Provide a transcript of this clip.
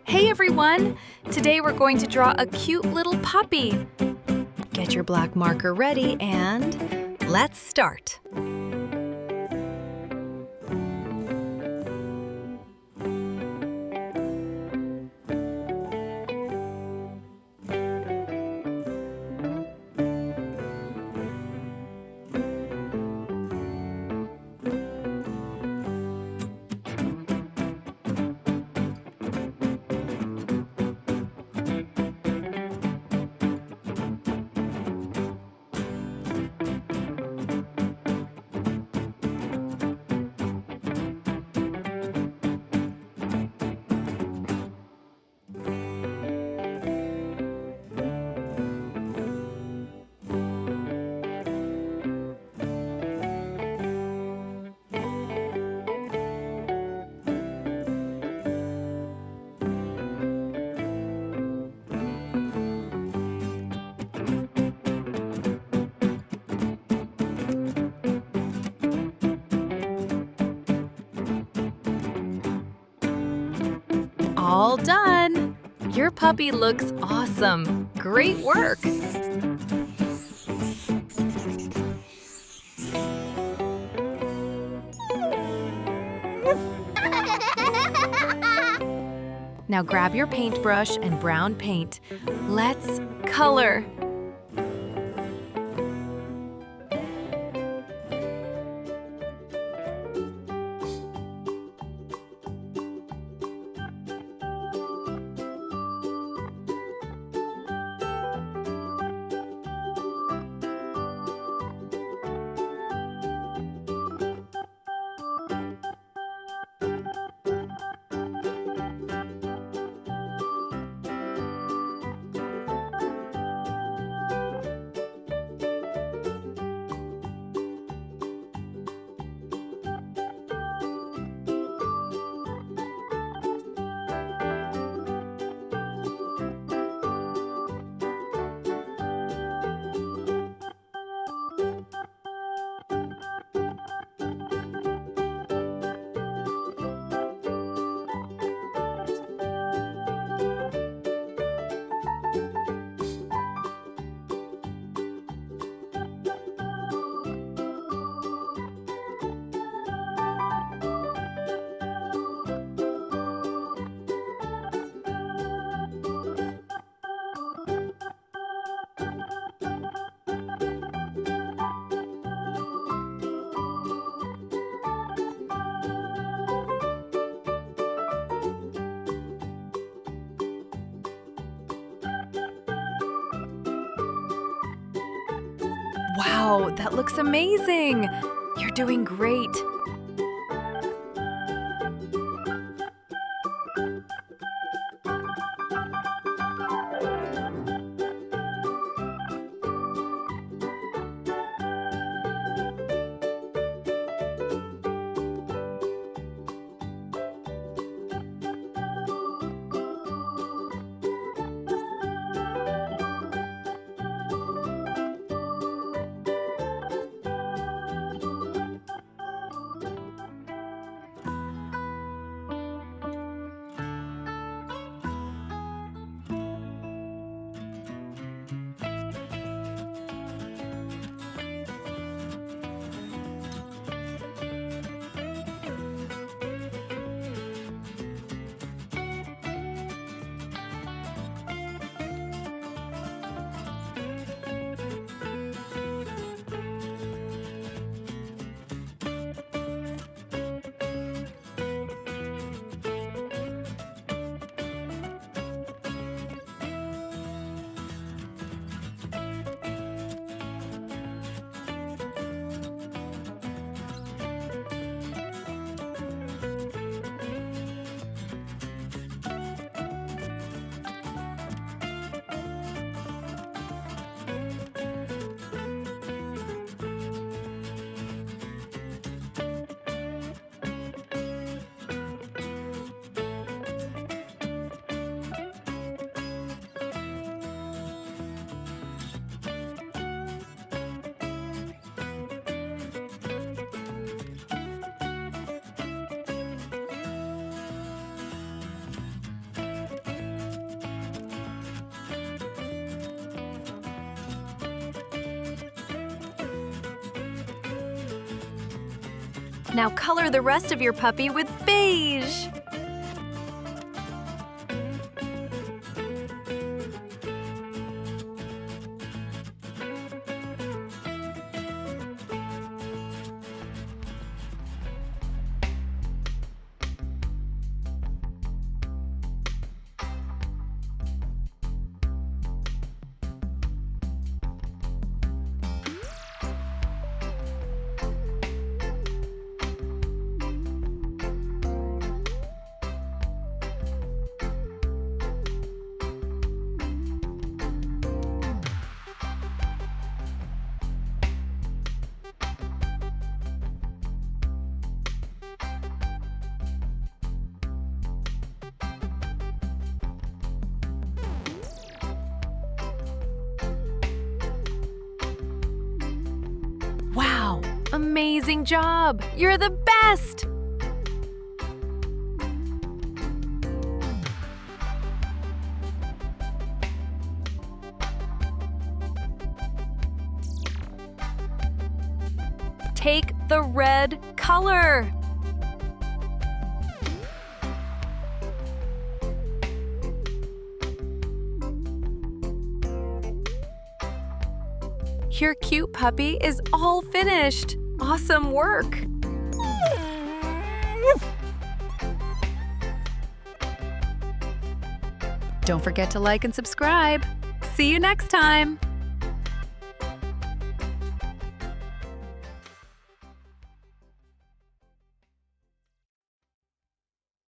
Hey everyone! Today we're going to draw a cute little puppy. Get your black marker ready and let's start. All done! Your puppy looks awesome. Great work! Now grab your paintbrush and brown paint. Let's color. Wow, that looks amazing! You're doing great! Now color the rest of your puppy with beige. Wow, amazing job! You're the best! Take the red color. Your cute puppy is all finished. Awesome work! Don't forget to like and subscribe. See you next time!